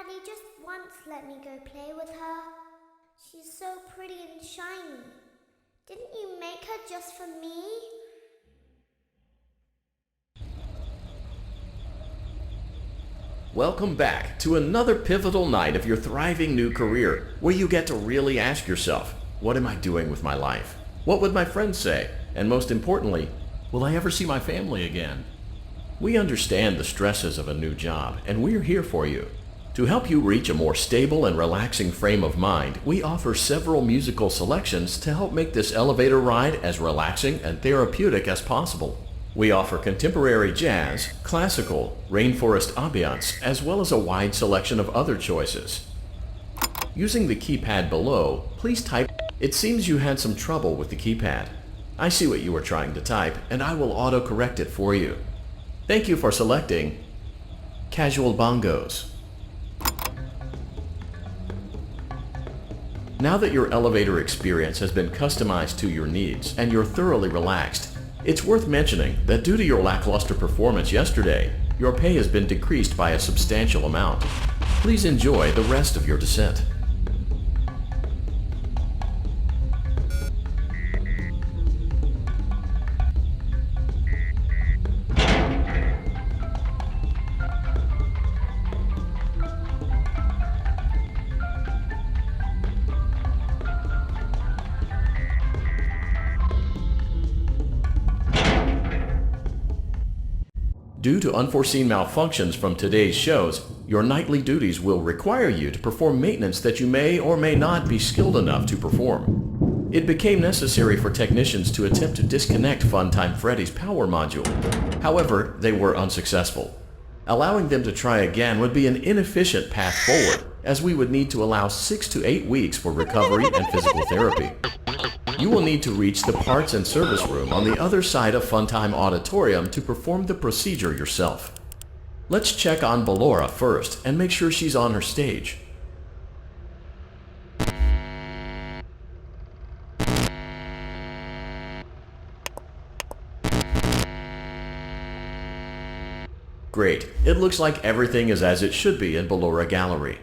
Daddy just once let me go play with her. She's so pretty and shiny. Didn't you make her just for me? Welcome back to another pivotal night of your thriving new career, where you get to really ask yourself, what am I doing with my life? What would my friends say? And most importantly, will I ever see my family again? We understand the stresses of a new job, and we're here for you. To help you reach a more stable and relaxing frame of mind, we offer several musical selections to help make this elevator ride as relaxing and therapeutic as possible. We offer contemporary jazz, classical, rainforest ambiance, as well as a wide selection of other choices. Using the keypad below, please type. It seems you had some trouble with the keypad. I see what you were trying to type, and I will auto-correct it for you. Thank you for selecting Casual Bongos. Now that your elevator experience has been customized to your needs and you're thoroughly relaxed, it's worth mentioning that due to your lackluster performance yesterday, your pay has been decreased by a substantial amount. Please enjoy the rest of your descent. Due to unforeseen malfunctions from today's shows, your nightly duties will require you to perform maintenance that you may or may not be skilled enough to perform. It became necessary for technicians to attempt to disconnect Funtime Freddy's power module. However, they were unsuccessful. Allowing them to try again would be an inefficient path forward, as we would need to allow 6 to 8 weeks for recovery and physical therapy. You will need to reach the parts and service room on the other side of Funtime Auditorium to perform the procedure yourself. Let's check on Ballora first and make sure she's on her stage. Great, it looks like everything is as it should be in Ballora Gallery.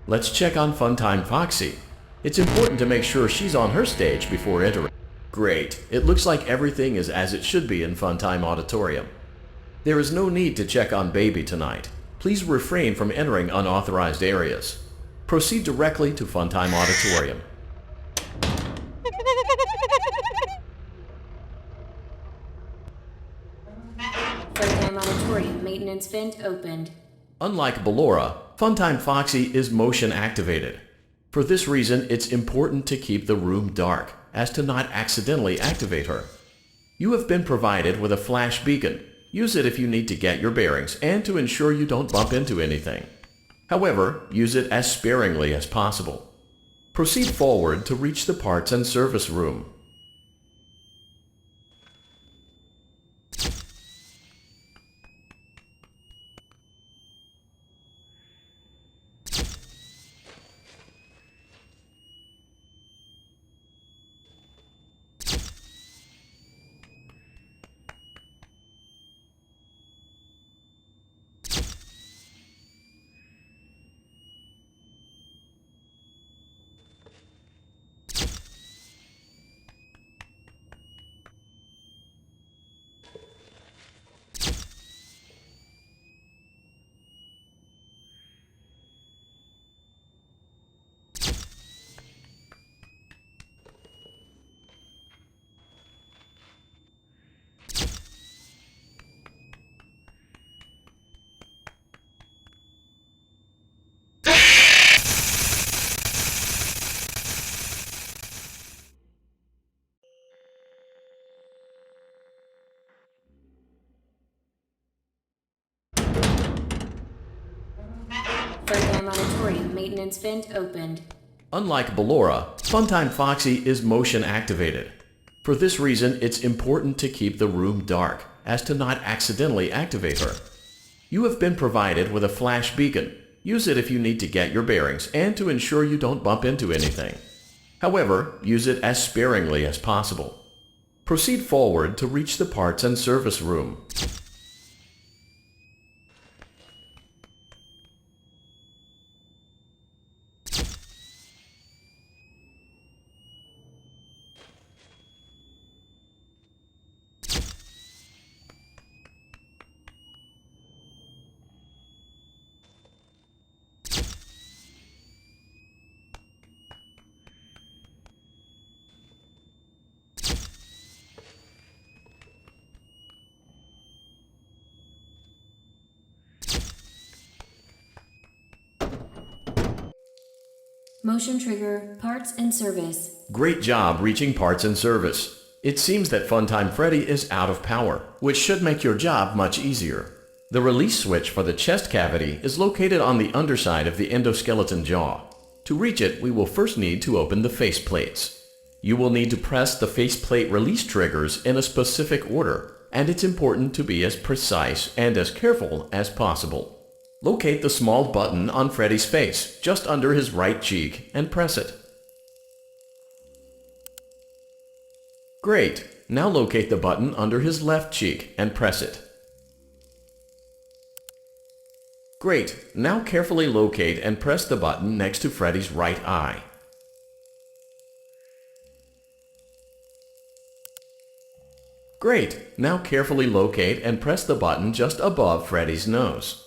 Let's check on Funtime Foxy. It's important to make sure she's on her stage before entering. Great. It looks like everything is as it should be in Funtime Auditorium. There is no need to check on Baby tonight. Please refrain from entering unauthorized areas. Proceed directly to Funtime Auditorium. Funtime Auditorium maintenance vent opened. Unlike Ballora, Funtime Foxy is motion activated. For this reason, it's important to keep the room dark, as to not accidentally activate her. You have been provided with a flash beacon. Use it if you need to get your bearings and to ensure you don't bump into anything. However, use it as sparingly as possible. Proceed forward to reach the parts and service room. Funtime Auditorium maintenance vent opened. Unlike Ballora, Funtime Foxy is motion activated. For this reason, it's important to keep the room dark, as to not accidentally activate her. You have been provided with a flash beacon. Use it if you need to get your bearings and to ensure you don't bump into anything. However, use it as sparingly as possible. Proceed forward to reach the parts and service room. Motion trigger, parts and service. Great job reaching parts and service. It seems that Funtime Freddy is out of power, which should make your job much easier. The release switch for the chest cavity is located on the underside of the endoskeleton jaw. To reach it, we will first need to open the face plates. You will need to press the faceplate release triggers in a specific order, and it's important to be as precise and as careful as possible. Locate the small button on Freddy's face, just under his right cheek, and press it. Great! Now locate the button under his left cheek and press it. Great! Now carefully locate and press the button next to Freddy's right eye. Great! Now carefully locate and press the button just above Freddy's nose.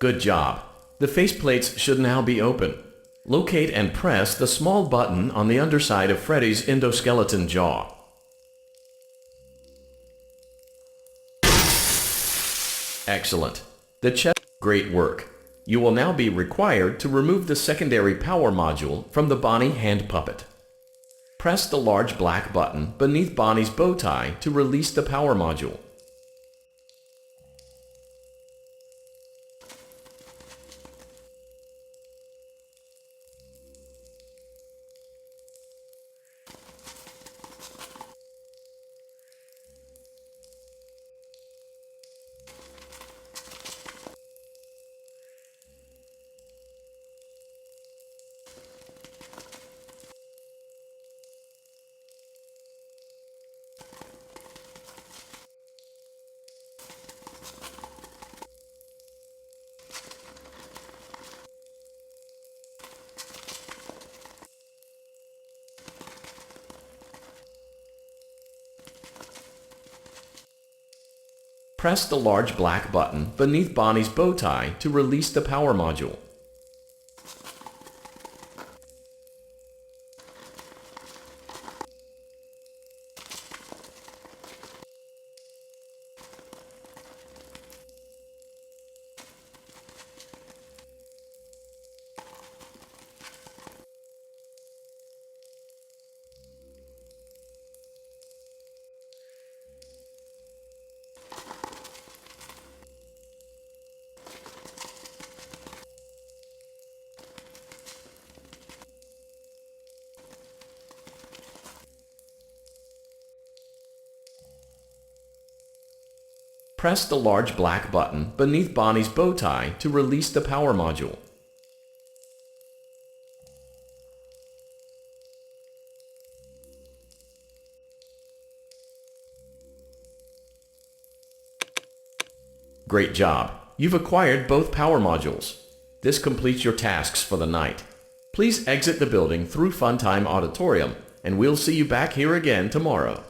Good job! The faceplates should now be open. Locate and press the small button on the underside of Freddy's endoskeleton jaw. Excellent! The chest. Great work! You will now be required to remove the secondary power module from the Bonnie hand puppet. Press the large black button beneath Bonnie's bow tie to release the power module. Press the large black button beneath Bonnie's bow tie to release the power module. Press the large black button beneath Bonnie's bow tie to release the power module. Great job! You've acquired both power modules. This completes your tasks for the night. Please exit the building through Funtime Auditorium, and we'll see you back here again tomorrow.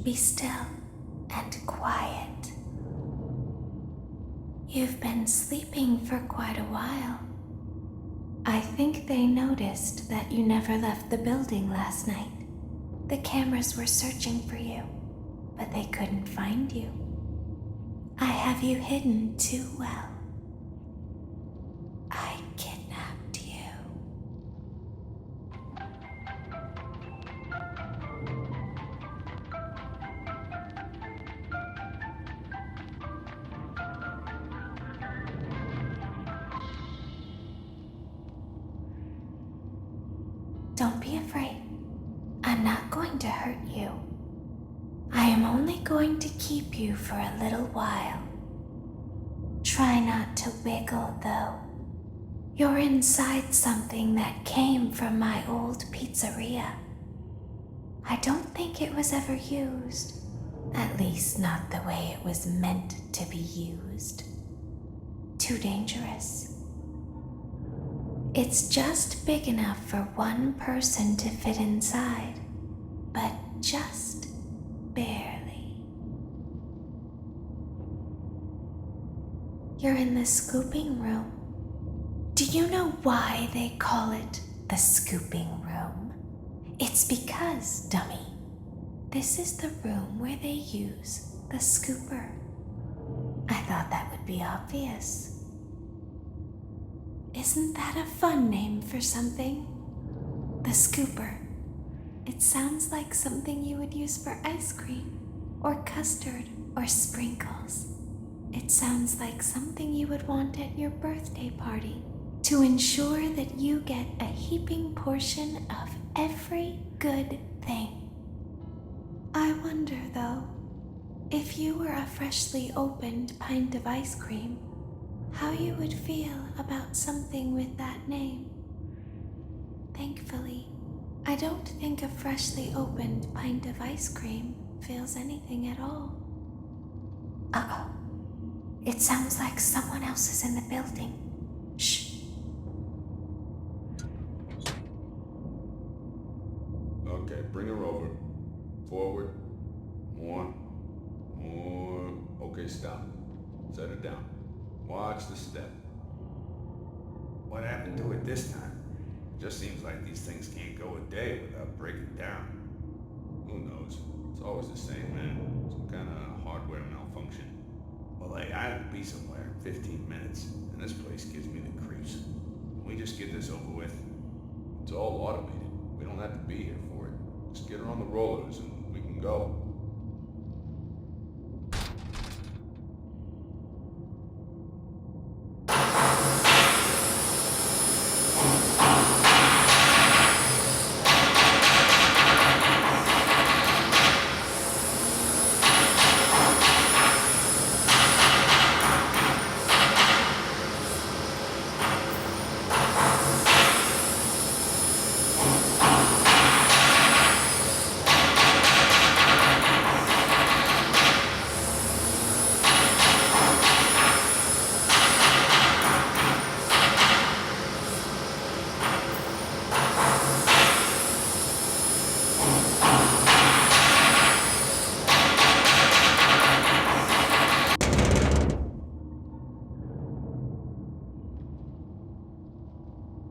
Be still and quiet. You've been sleeping for quite a while. I think they noticed that you never left the building last night. The cameras were searching for you, but they couldn't find you. I have you hidden too well. I kidnapped you. Don't be afraid. I'm not going to hurt you. I am only going to keep you for a little while. Try not to wiggle, though. You're inside something that came from my old pizzeria. I don't think it was ever used. At least not the way it was meant to be used. Too dangerous. It's just big enough for one person to fit inside, but just barely. You're in the scooping room. Do you know why they call it the scooping room? It's because, dummy, this is the room where they use the scooper. I thought that would be obvious. Isn't that a fun name for something? The scooper. It sounds like something you would use for ice cream, or custard, or sprinkles. It sounds like something you would want at your birthday party to ensure that you get a heaping portion of every good thing. I wonder, though, if you were a freshly opened pint of ice cream, how you would feel about something with that name. Thankfully, I don't think a freshly opened pint of ice cream feels anything at all. Uh-oh. It sounds like someone else is in the building. Shh. Okay, bring her over. Forward. More. Okay, stop. Set her down. Watch the step. What happened to it this time? Just seems like these things can't go a day without breaking down. Who knows? It's always the same, man. Some kind of hardware malfunction. Well, hey, I have to be somewhere in 15 minutes, and this place gives me the creeps. Can we just get this over with? It's all automated. We don't have to be here for it. Just get her on the rollers and we can go.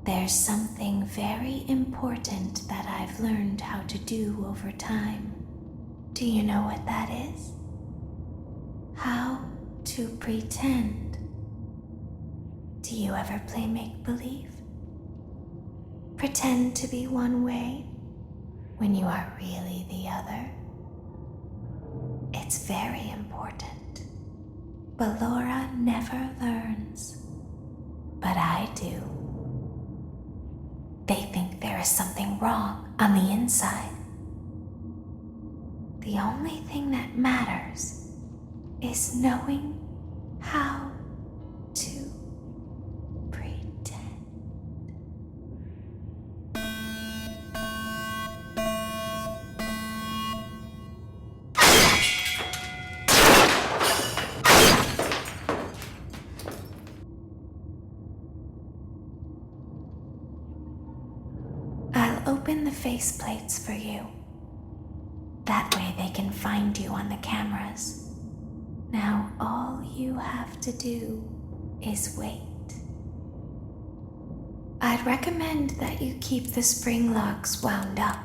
There's something very important that I've learned how to do over time. Do you know what that is? How to pretend. Do you ever play make-believe? Pretend to be one way when you are really the other? It's very important. But Laura never learns. But I do. They think there is something wrong on the inside. The only thing that matters is knowing how to pretend. I'll open the faceplates for you. That way they can find you on the cameras. Now all you have to do is wait. I'd recommend that you keep the spring locks wound up.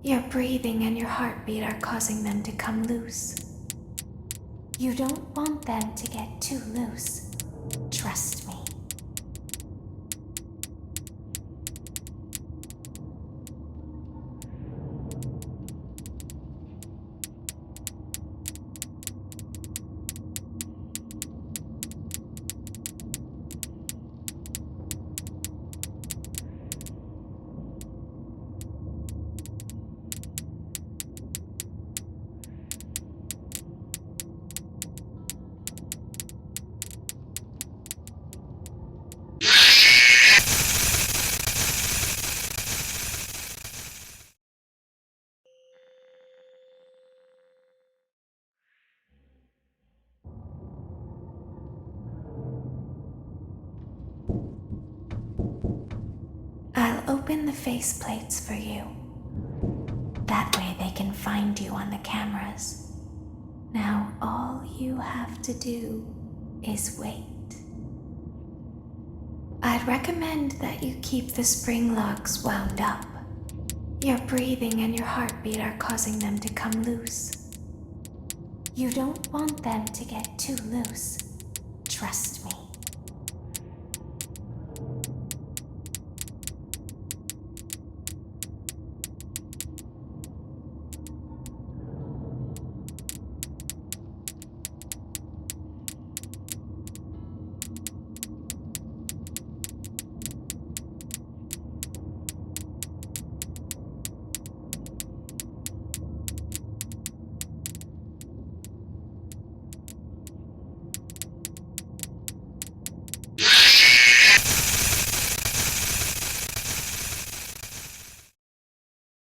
Your breathing and your heartbeat are causing them to come loose. You don't want them to get too loose. Trust me. I'll open the faceplates for you. That way they can find you on the cameras. Now all you have to do is wait. I'd recommend that you keep the spring locks wound up. Your breathing and your heartbeat are causing them to come loose. You don't want them to get too loose. Trust me.